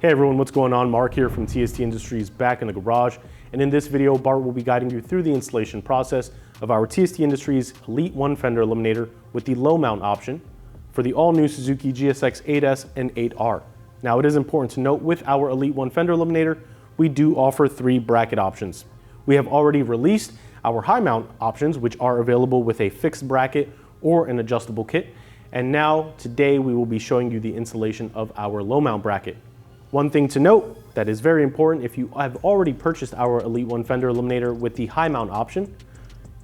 Hey everyone, what's going on? Mark here from TST Industries back in the garage. And in this video, Bart will be guiding you through the installation process of our TST Industries Elite-1 Fender Eliminator with the low mount option for the all new Suzuki GSX-8S and 8R. Now it is important to note with our Elite-1 Fender Eliminator, we do offer 3 bracket options. We have already released our high mount options, which are available with a fixed bracket or an adjustable kit. And now today we will be showing you the installation of our low mount bracket. One thing to note that is very important, if you have already purchased our Elite-1 Fender Eliminator with the high mount option,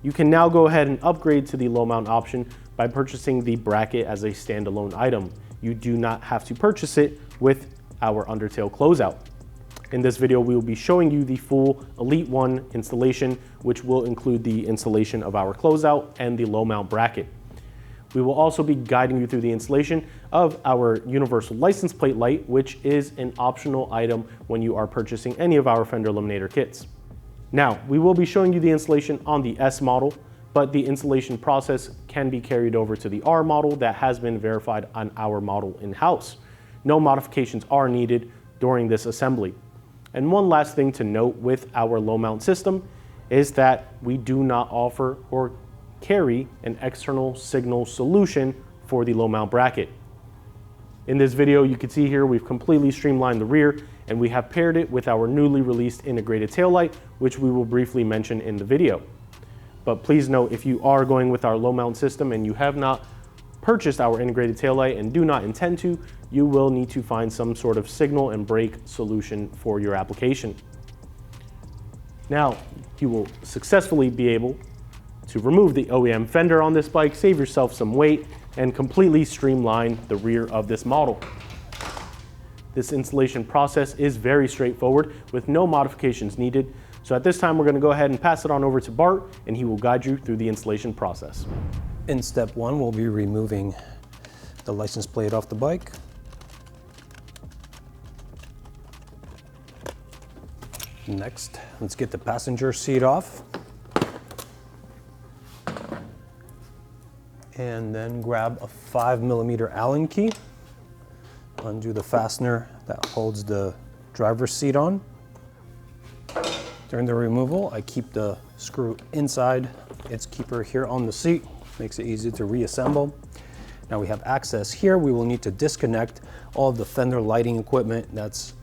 you can now go ahead and upgrade to the low mount option by purchasing the bracket as a standalone item. You do not have to purchase it with our Undertale Closeout. In this video, we will be showing you the full Elite-1 installation, which will include the installation of our closeout and the low mount bracket. We will also be guiding you through the installation of our universal license plate light, which is an optional item when you are purchasing any of our Fender Eliminator kits. Now, we will be showing you the installation on the S model, but the installation process can be carried over to the R model that has been verified on our model in-house. No modifications are needed during this assembly. And one last thing to note with our low mount system is that we do not offer or carry an external signal solution for the low mount bracket. In this video, you can see here we've completely streamlined the rear and we have paired it with our newly released integrated taillight, which we will briefly mention in the video. But please note, if you are going with our low mount system and you have not purchased our integrated taillight and do not intend to, you will need to find some sort of signal and brake solution for your application. Now, you will successfully be able to remove the OEM Fender on this bike, save yourself some weight, and completely streamline the rear of this model. This installation process is very straightforward with no modifications needed. So at this time, we're going to go ahead and pass it on over to Bart, and he will guide you through the installation process. In step 1, we'll be removing the license plate off the bike. Next, let's get the passenger seat off. And then grab a 5mm Allen key, undo the fastener that holds the driver's seat on. During the removal, I keep the screw inside its keeper here on the seat, makes it easy to reassemble. Now we have access here. We will need to disconnect all of the Fender lighting equipment that's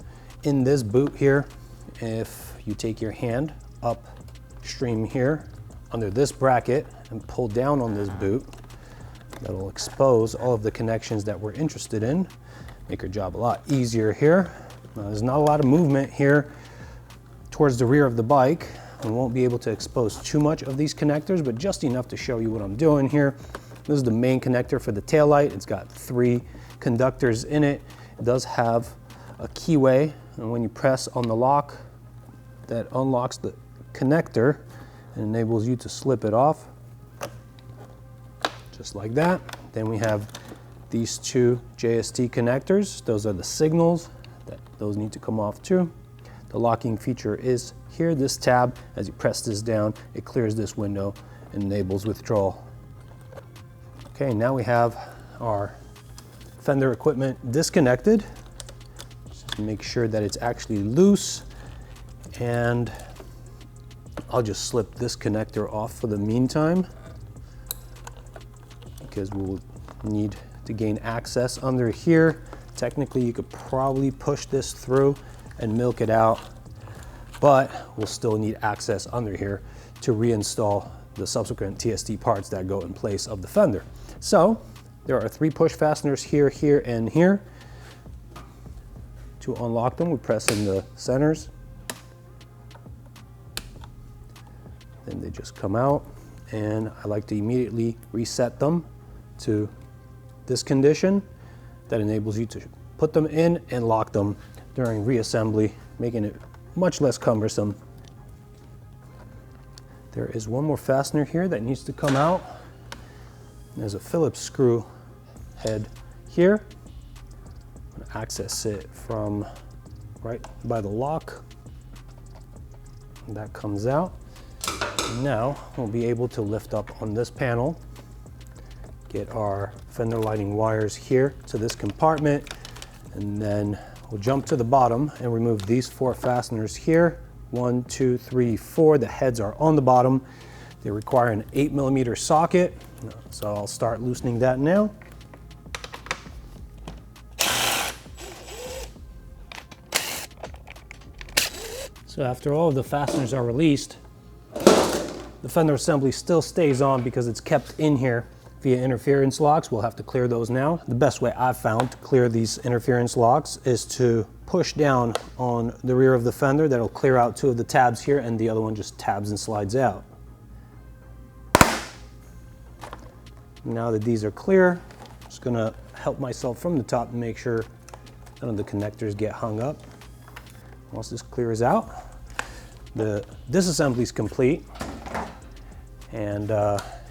in this boot here. If you take your hand upstream here under this bracket and pull down on this boot, that'll expose all of the connections that we're interested in. Make our job a lot easier here. Now, there's not a lot of movement here towards the rear of the bike. We won't be able to expose too much of these connectors, but just enough to show you what I'm doing here. This is the main connector for the taillight. It's got 3 conductors in it. It does have a keyway, and when you press on the lock, that unlocks the connector and enables you to slip it off. Just like that. Then we have these 2 JST connectors. Those are the signals. Those need to come off too. The locking feature is here. This tab, as you press this down, it clears this window and enables withdrawal. Okay, now we have our Fender equipment disconnected. Just make sure that it's actually loose, and I'll just slip this connector off for the meantime, because we'll need to gain access under here. Technically, you could probably push this through and milk it out, but we'll still need access under here to reinstall the subsequent TST parts that go in place of the Fender. So there are 3 push fasteners here, here, and here. To unlock them, we press in the centers. Then they just come out, and I like to immediately reset them to this condition. That enables you to put them in and lock them during reassembly, making it much less cumbersome. There is one more fastener here that needs to come out. There's a Phillips screw head here. I'm going to access it from right by the lock. That comes out. Now we'll be able to lift up on this panel, get our fender lighting wires here to this compartment, and then We'll jump to the bottom and remove these 4 fasteners here. 1, 2, 3, 4. The heads are on the bottom. They require an 8mm socket, so I'll start loosening that now. So after all of the fasteners are released, the fender assembly still stays on because it's kept in here via interference locks. We'll have to clear those now. The best way I've found to clear these interference locks is to push down on the rear of the fender. That'll clear out 2 of the tabs here, and the other one just tabs and slides out. Now that these are clear, I'm just gonna help myself from the top and make sure none of the connectors get hung up. Once this clears out, the disassembly is complete. And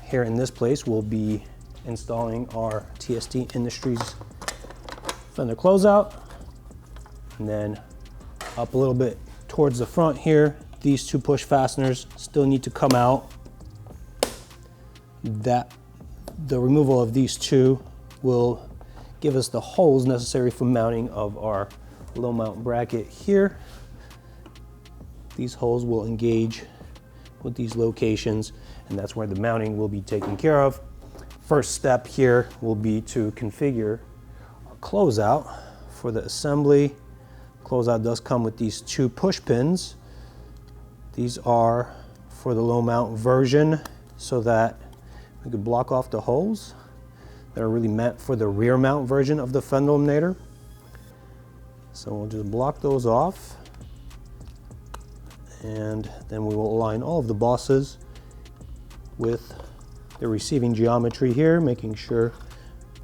here in this place, we'll be installing our TST Industries fender closeout. And then up a little bit towards the front here, these 2 push fasteners still need to come out. The removal of these 2 will give us the holes necessary for mounting of our low mount bracket here. These holes will engage with these locations, and that's where the mounting will be taken care of. First step here will be to configure our closeout for the assembly. Closeout does come with these 2 push pins. These are for the low mount version so that we could block off the holes that are really meant for the rear mount version of the fender eliminator. So we'll just block those off, and then we will align all of the bosses with the receiving geometry here, making sure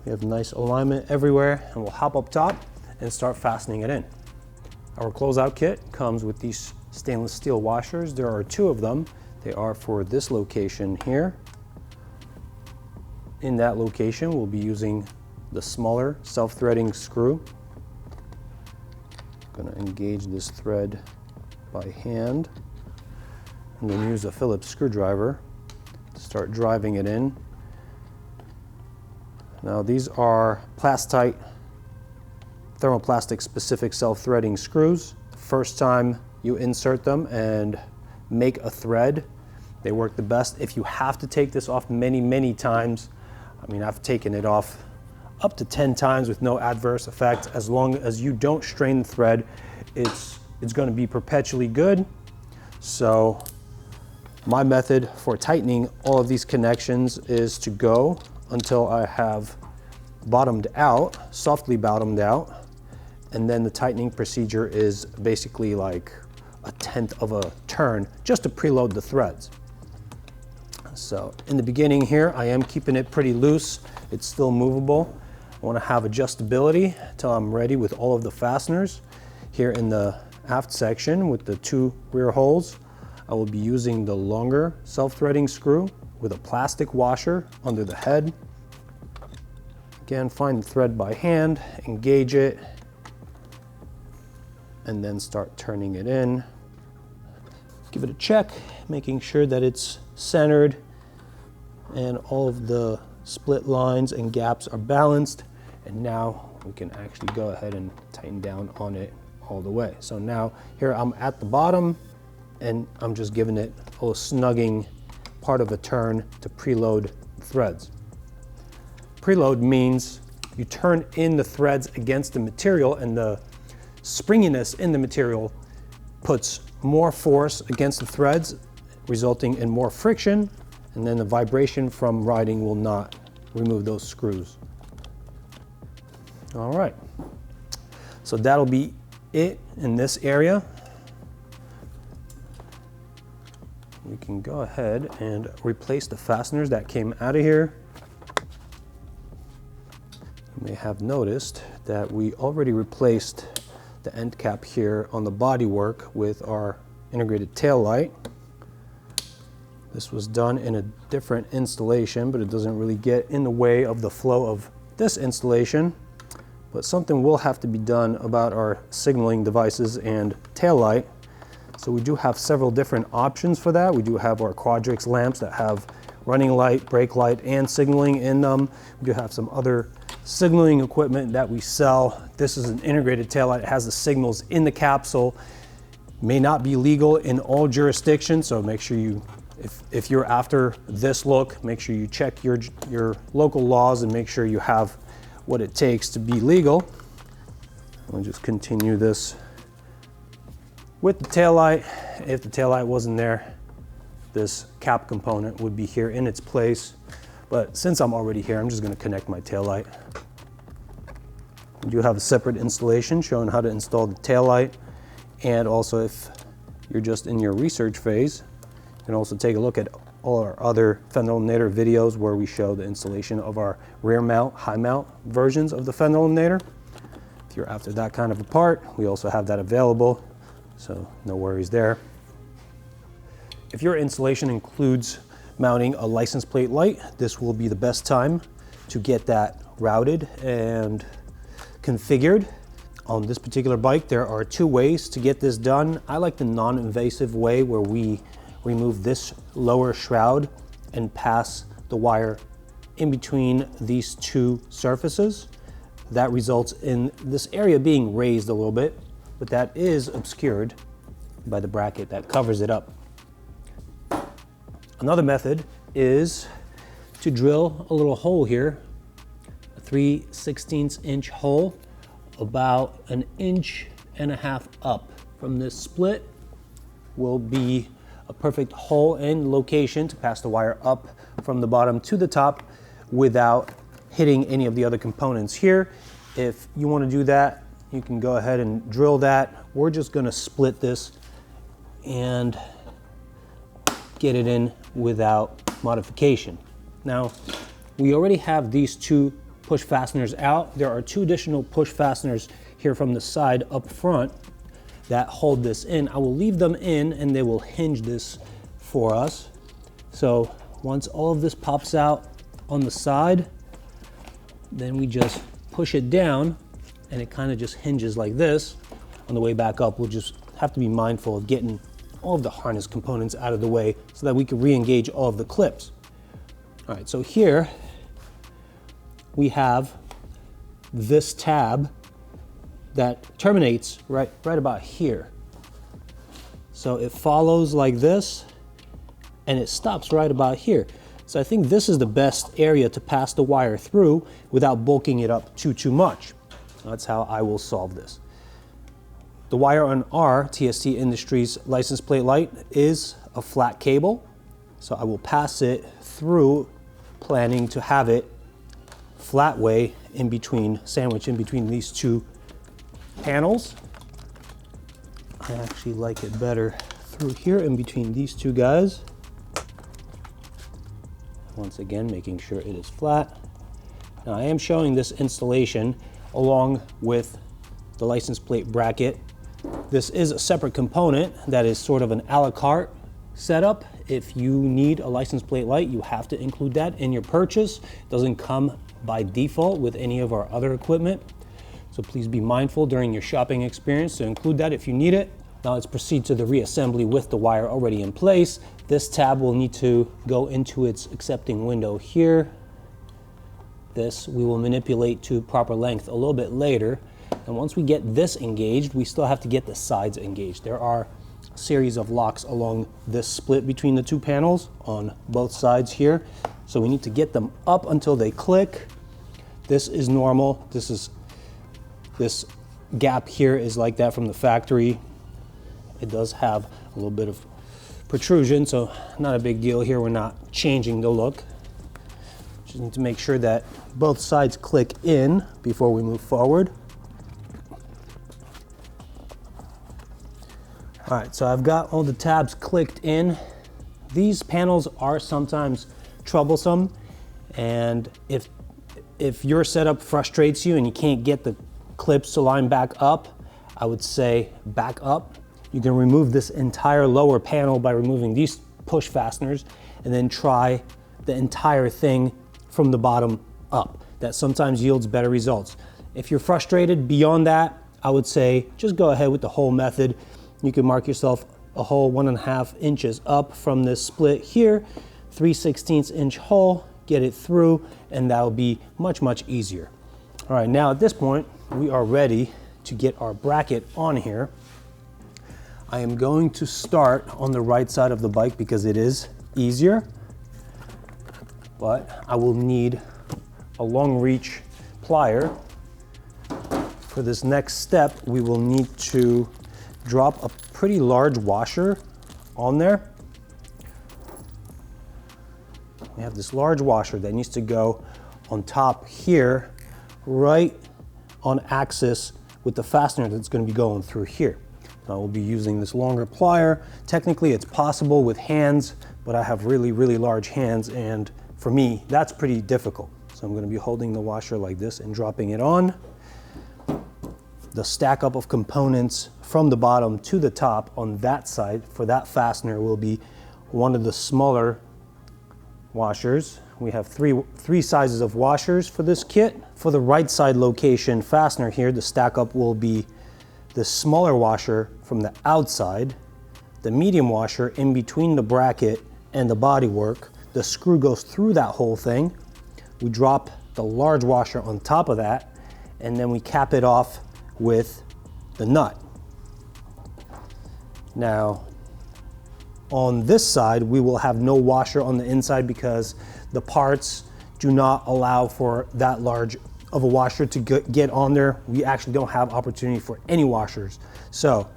we have nice alignment everywhere, and we'll hop up top and start fastening it in. Our closeout kit comes with these stainless steel washers. There are 2 of them. They are for this location here. In that location, we'll be using the smaller self-threading screw. I'm going to engage this thread by hand and then use a Phillips screwdriver to start driving it in. Now these are Plastite thermoplastic specific self-threading screws. The first time you insert them and make a thread, they work the best. If you have to take this off many times, I mean, I've taken it off up to 10 times with no adverse effect. As long as you don't strain the thread, it's going to be perpetually good. So my method for tightening all of these connections is to go until I have bottomed out, softly bottomed out, and then the tightening procedure is basically like 1/10 of a turn just to preload the threads. So in the beginning here, I am keeping it pretty loose. It's still movable. I want to have adjustability until I'm ready with all of the fasteners. Here in the aft section with the 2 rear holes, I will be using the longer self-threading screw with a plastic washer under the head. Again, find the thread by hand, engage it, and then start turning it in. Give it a check, making sure that it's centered and all of the split lines and gaps are balanced. And now we can actually go ahead and tighten down on it all the way. So now here I'm at the bottom and I'm just giving it a little snugging part of a turn to preload threads. Preload means you turn in the threads against the material, and the springiness in the material puts more force against the threads, resulting in more friction, and then the vibration from riding will not remove those screws. All right, so that'll be it in this area. We can go ahead and replace the fasteners that came out of here. You may have noticed that we already replaced the end cap here on the bodywork with our integrated tail light. This was done in a different installation, but it doesn't really get in the way of the flow of this installation. But something will have to be done about our signaling devices and tail light. So we do have several different options for that. We do have our Quadrix lamps that have running light, brake light, and signaling in them. We do have some other signaling equipment that we sell. This is an integrated taillight. It has the signals in the capsule. May not be legal in all jurisdictions, so make sure you, if you're after this look, make sure you check your local laws and make sure you have what it takes to be legal. We'll just continue this with the taillight. If the taillight wasn't there, this cap component would be here in its place. But since I'm already here, I'm just going to connect my taillight. We do have a separate installation showing how to install the taillight. And also, if you're just in your research phase, you can also take a look at all our other Fender Eliminator videos where we show the installation of our rear mount, high mount versions of the Fender Eliminator. If you're after that kind of a part, we also have that available, so no worries there. If your installation includes mounting a license plate light, this will be the best time to get that routed and configured. On this particular bike, there are two ways to get this done. I like the non-invasive way where we remove this lower shroud and pass the wire in between these two surfaces. That results in this area being raised a little bit, but that is obscured by the bracket that covers it up. Another method is to drill a little hole here, a 3/16 inch hole, about 1.5 inches up from this split will be a perfect hole and location to pass the wire up from the bottom to the top without hitting any of the other components here. If you want to do that, you can go ahead and drill that. We're just going to split this and get it in without modification. Now, we already have these two push fasteners out. There are two additional push fasteners here from the side up front that hold this in. I will leave them in and they will hinge this for us. So once all of this pops out on the side, then we just push it down and it kind of just hinges like this. On the way back up, we'll just have to be mindful of getting all of the harness components out of the way so that we can re-engage all of the clips. All right, so here we have this tab that terminates right about here. So it follows like this and it stops right about here. So I think this is the best area to pass the wire through without bulking it up too much. That's how I will solve this. The wire on our TST Industries license plate light is a flat cable. So I will pass it through, planning to have it flat way in between, sandwich in between these two panels. I actually like it better through here in between these two guys. Once again, making sure it is flat. Now I am showing this installation along with the license plate bracket. This is a separate component that is sort of an a la carte setup. If you need a license plate light, you have to include that in your purchase. It doesn't come by default with any of our other equipment. So please be mindful during your shopping experience to include that if you need it. Now let's proceed to the reassembly with the wire already in place. This tab will need to go into its accepting window here. This we will manipulate to proper length a little bit later. And once we get this engaged, we still have to get the sides engaged. There are a series of locks along this split between the two panels on both sides here. So we need to get them up until they click. This is normal. This gap here is like that from the factory. It does have a little bit of protrusion, so not a big deal here. We're not changing the look. Just need to make sure that both sides click in before we move forward. All right, so I've got all the tabs clicked in. These panels are sometimes troublesome, and if your setup frustrates you and you can't get the clips to line back up, I would say back up. You can remove this entire lower panel by removing these push fasteners and then try the entire thing from the bottom up. That sometimes yields better results. If you're frustrated beyond that, I would say just go ahead with the hole method. You can mark yourself a hole 1.5 inches up from this split here, 3/16 inch hole, get it through, and that'll be much easier. All right, now at this point, we are ready to get our bracket on here. I am going to start on the right side of the bike because it is easier, but I will need a long reach plier. For this next step, we will need to drop a pretty large washer on there. We have this large washer that needs to go on top here, right on axis with the fastener that's going to be going through here. I will be using this longer plier. Technically it's possible with hands, but I have really, really large hands, and for me, that's pretty difficult. So I'm going to be holding the washer like this and dropping it on. The stack up of components from the bottom to the top on that side for that fastener will be one of the smaller washers. We have three sizes of washers for this kit. For the right side location fastener here, the stack up will be the smaller washer from the outside, the medium washer in between the bracket and the bodywork. The screw goes through that whole thing. We drop the large washer on top of that, and then we cap it off with the nut. Now, on this side, we will have no washer on the inside because the parts do not allow for that large of a washer to get on there. We actually don't have opportunity for any washers. So,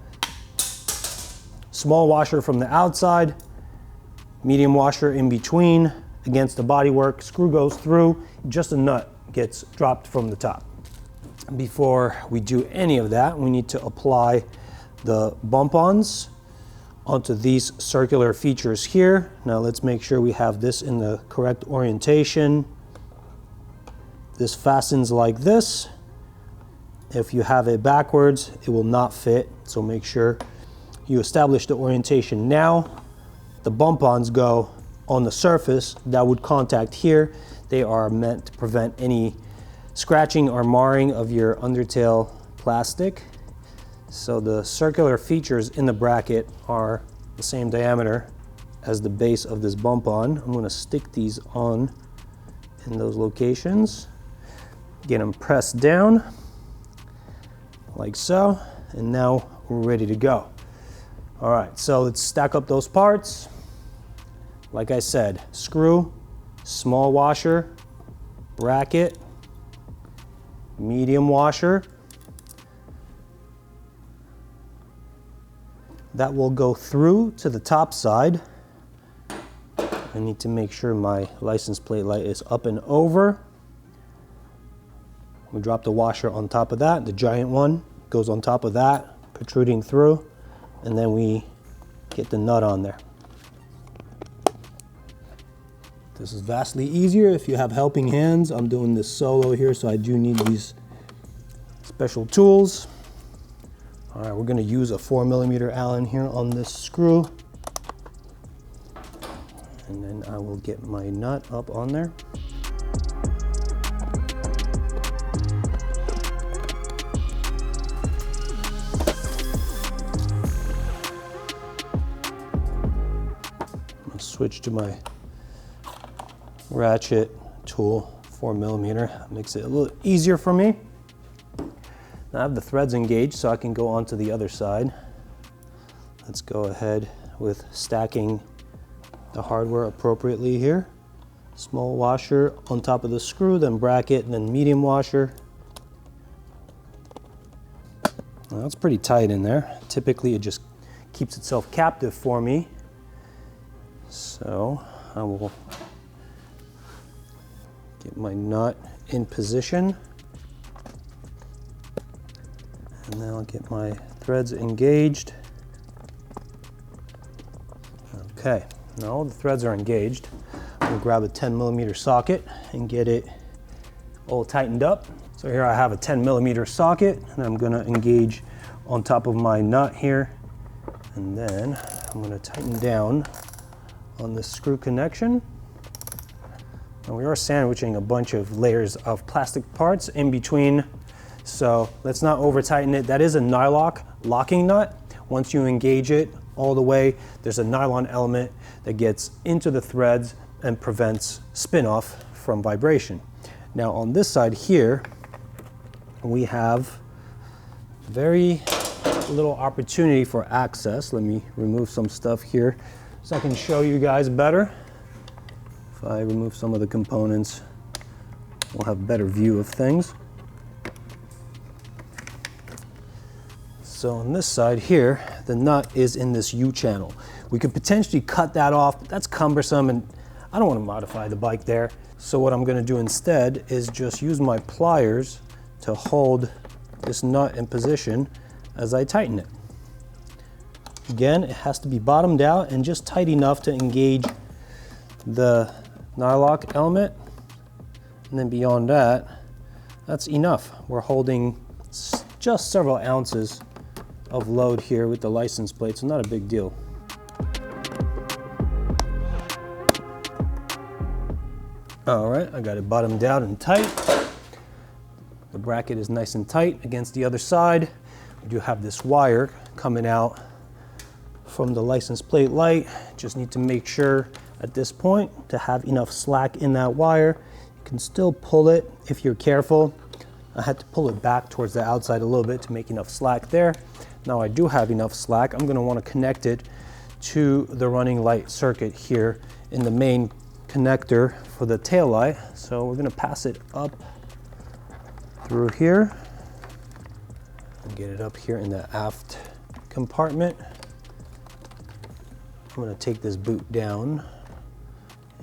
small washer from the outside, medium washer in between against the bodywork, screw goes through, just a nut gets dropped from the top. Before we do any of that, we need to apply the bump-ons onto these circular features here. Now let's make sure we have this in the correct orientation. This fastens like this. If you have it backwards, it will not fit, so make sure you establish the orientation now. The bump-ons go on the surface that would contact here. They are meant to prevent any scratching or marring of your undertail plastic. So the circular features in the bracket are the same diameter as the base of this bump-on. I'm going to stick these on in those locations. Get them pressed down like so, and now we're ready to go. All right, so let's stack up those parts. Like I said, screw, small washer, bracket, medium washer. That will go through to the top side. I need to make sure my license plate light is up and over. We drop the washer on top of that. The giant one goes on top of that, protruding through, and then we get the nut on there. This is vastly easier if you have helping hands. I'm doing this solo here, so I do need these special tools. All right, we're going to use a 4mm Allen here on this screw. And then I will get my nut up on there. Switch to my ratchet tool, 4mm. Makes it a little easier for me. Now I have the threads engaged so I can go on to the other side. Let's go ahead with stacking the hardware appropriately here. Small washer on top of the screw, then bracket, and then medium washer. Well, that's pretty tight in there. Typically it just keeps itself captive for me. So I will get my nut in position, and then I'll get my threads engaged. Okay, now all the threads are engaged. I'm gonna grab a 10mm socket and get it all tightened up. So here I have a 10mm socket, and I'm gonna engage on top of my nut here, and then I'm gonna tighten down on the screw connection. And we are sandwiching a bunch of layers of plastic parts in between, so let's not over tighten it. That is a nylock locking nut. Once you engage it all the way, there's a nylon element that gets into the threads and prevents spin off from vibration. Now on this side here, we have very little opportunity for access. Let me remove some stuff here so I can show you guys better. If I remove some of the components, we'll have a better view of things. So on this side here, the nut is in this U channel. We could potentially cut that off, but that's cumbersome and I don't want to modify the bike there. So what I'm going to do instead is just use my pliers to hold this nut in position as I tighten it. Again, it has to be bottomed out and just tight enough to engage the nylock element. And then beyond that, that's enough. We're holding just several ounces of load here with the license plate, so not a big deal. All right, I got it bottomed out and tight. The bracket is nice and tight against the other side. We do have this wire coming out from the license plate light. Just need to make sure at this point to have enough slack in that wire. You can still pull it if you're careful. I had to pull it back towards the outside a little bit to make enough slack there. Now I do have enough slack. I'm gonna wanna connect it to the running light circuit here in the main connector for the tail light. So we're gonna pass it up through here and get it up here in the aft compartment. I'm gonna take this boot down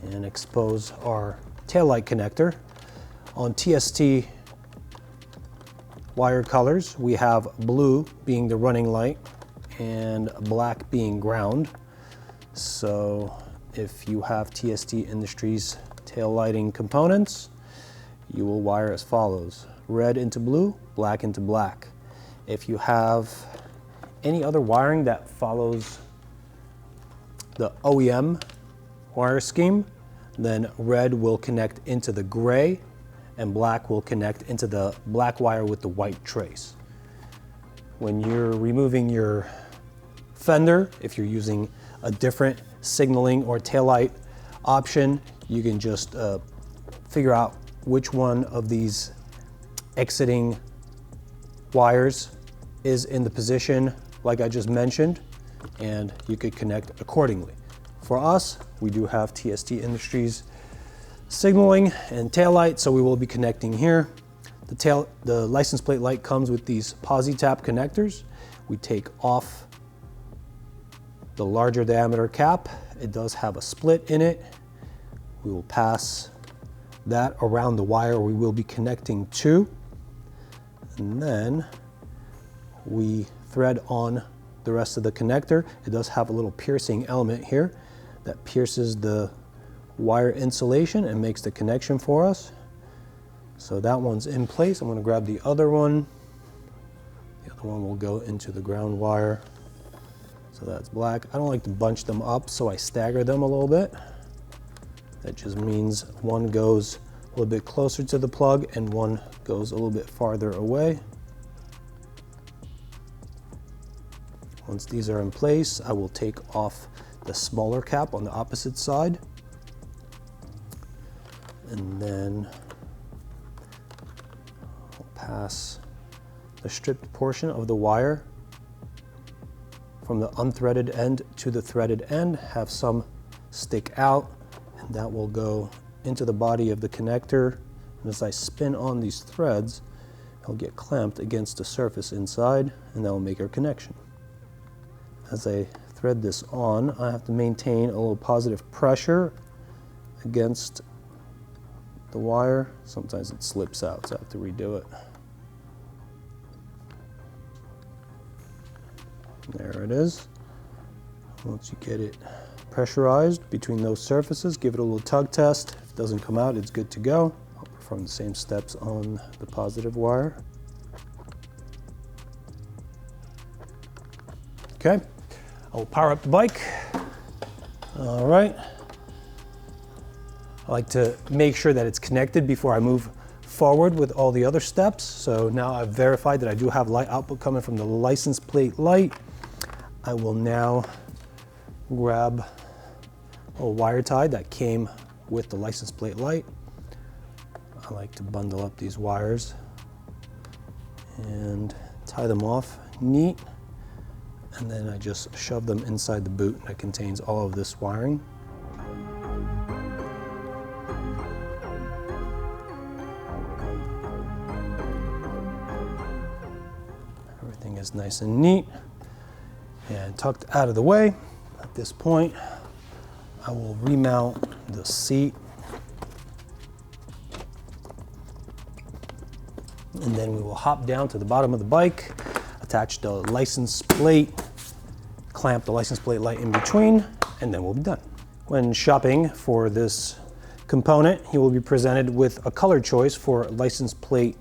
and expose our tail light connector. On TST wire colors, we have blue being the running light and black being ground. So if you have TST Industries tail lighting components, you will wire as follows: red into blue, black into black. If you have any other wiring that follows the OEM wire scheme, then red will connect into the gray and black will connect into the black wire with the white trace. When you're removing your fender, if you're using a different signaling or taillight option, you can just figure out which one of these exiting wires is in the position like I just mentioned, and you could connect accordingly. For us, we do have TST Industries signaling and taillight, so we will be connecting here. The license plate light comes with these posi tap connectors. We take off the larger diameter cap. It does have a split in it. We will pass that around the wire we will be connecting to, and then we thread on the rest of the connector. It does have a little piercing element here that pierces the wire insulation and makes the connection for us. So that one's in place. I'm going to grab the other one. The other one will go into the ground wire. So that's black. I don't like to bunch them up, so I stagger them a little bit. That just means one goes a little bit closer to the plug and one goes a little bit farther away. Once these are in place, I will take off the smaller cap on the opposite side. And then I'll pass the stripped portion of the wire from the unthreaded end to the threaded end, have some stick out, and that will go into the body of the connector. And as I spin on these threads, it'll get clamped against the surface inside, and that will make our connection. As I thread this on, I have to maintain a little positive pressure against the wire. Sometimes it slips out, so I have to redo it. There it is. Once you get it pressurized between those surfaces, give it a little tug test. If it doesn't come out, it's good to go. I'll perform the same steps on the positive wire. Okay, I will power up the bike. All right. I like to make sure that it's connected before I move forward with all the other steps. So now I've verified that I do have light output coming from the license plate light. I will now grab a wire tie that came with the license plate light. I like to bundle up these wires and tie them off neat. And then I just shove them inside the boot that contains all of this wiring. Everything is nice and neat and tucked out of the way. At this point, I will remount the seat, and then we will hop down to the bottom of the bike, attach the license plate, clamp the license plate light in between, and then we'll be done. When shopping for this component, you will be presented with a color choice for license plate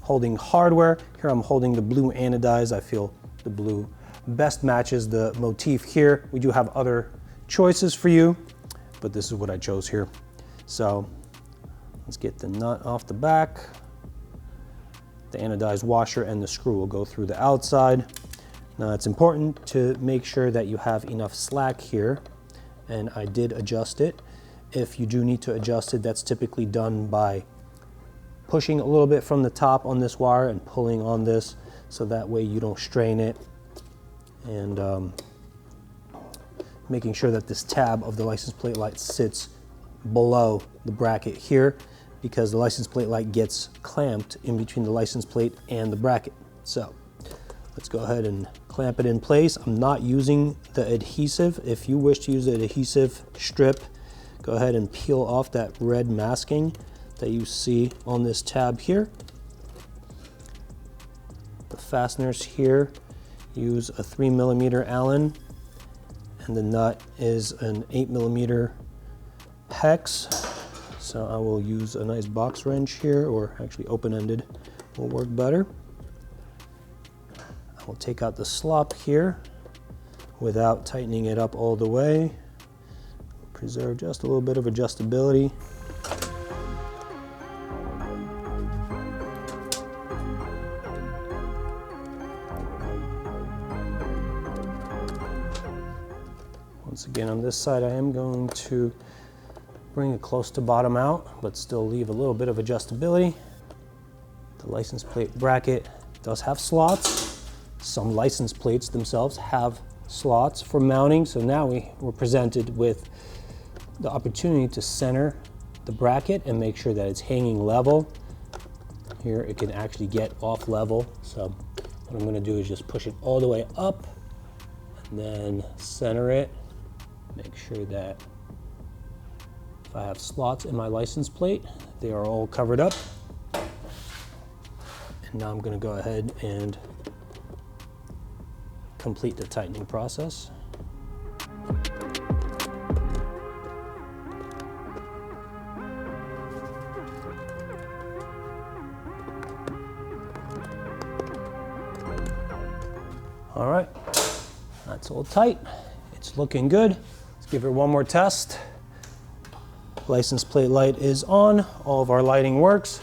holding hardware. Here I'm holding the blue anodized. I feel the blue best matches the motif here. We do have other choices for you, but this is what I chose here. So let's get the nut off the back. The anodized washer and the screw will go through the outside. Now it's important to make sure that you have enough slack here, and I did adjust it. If you do need to adjust it, that's typically done by pushing a little bit from the top on this wire and pulling on this, so that way you don't strain it, and making sure that this tab of the license plate light sits below the bracket here, because the license plate light gets clamped in between the license plate and the bracket. So let's go ahead and clamp it in place. I'm not using the adhesive. If you wish to use the adhesive strip, go ahead and peel off that red masking that you see on this tab here. The fasteners here use a 3mm Allen, and the nut is an 8mm hex. So I will use a nice box wrench here, or actually open-ended will work better. I will take out the slop here without tightening it up all the way. Preserve just a little bit of adjustability. Once again, on this side, I am going to bring it close to bottom out, but still leave a little bit of adjustability. The license plate bracket does have slots. Some license plates themselves have slots for mounting, so now we were presented with the opportunity to center the bracket and make sure that it's hanging level. Here it can actually get off level, so what I'm going to do is just push it all the way up and then center it. Make sure that if I have slots in my license plate, they are all covered up. And now I'm going to go ahead and complete the tightening process. All right, that's all tight. It's looking good. Let's give it one more test. License plate light is on. All of our lighting works.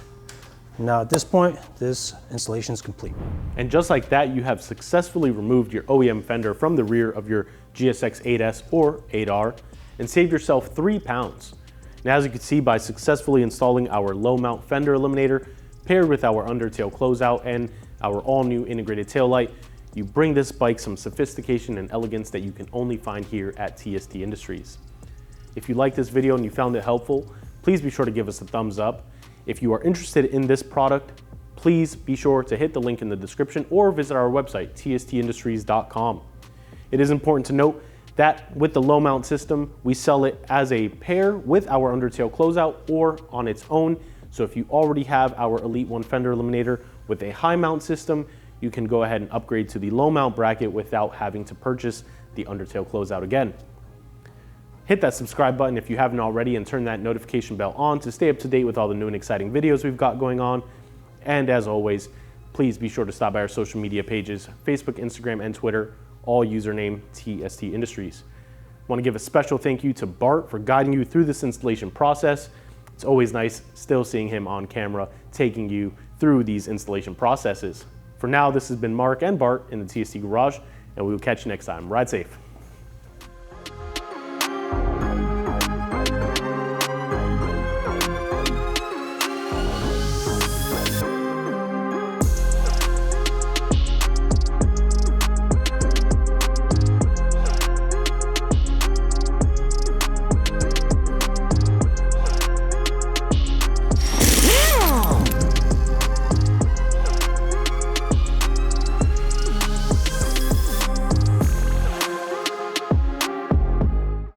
Now at this point, this installation is complete. And just like that, you have successfully removed your OEM fender from the rear of your GSX-8S or 8R and saved yourself 3 pounds. And as you can see, by successfully installing our low mount fender eliminator paired with our undertail closeout and our all new integrated tail light, you bring this bike some sophistication and elegance that you can only find here at TST Industries. If you liked this video and you found it helpful, please be sure to give us a thumbs up. If you are interested in this product, please be sure to hit the link in the description or visit our website, tstindustries.com. It is important to note that with the low mount system, we sell it as a pair with our undertail closeout or on its own. So if you already have our Elite-1 fender eliminator with a high mount system, you can go ahead and upgrade to the low mount bracket without having to purchase the undertail closeout again. Hit that subscribe button if you haven't already and turn that notification bell on to stay up to date with all the new and exciting videos we've got going on. And as always, please be sure to stop by our social media pages, Facebook, Instagram, and Twitter, all username TST Industries. I want to give a special thank you to Bart for guiding you through this installation process. It's always nice still seeing him on camera taking you through these installation processes. For now, this has been Mark and Bart in the TST Garage, and we will catch you next time. Ride safe.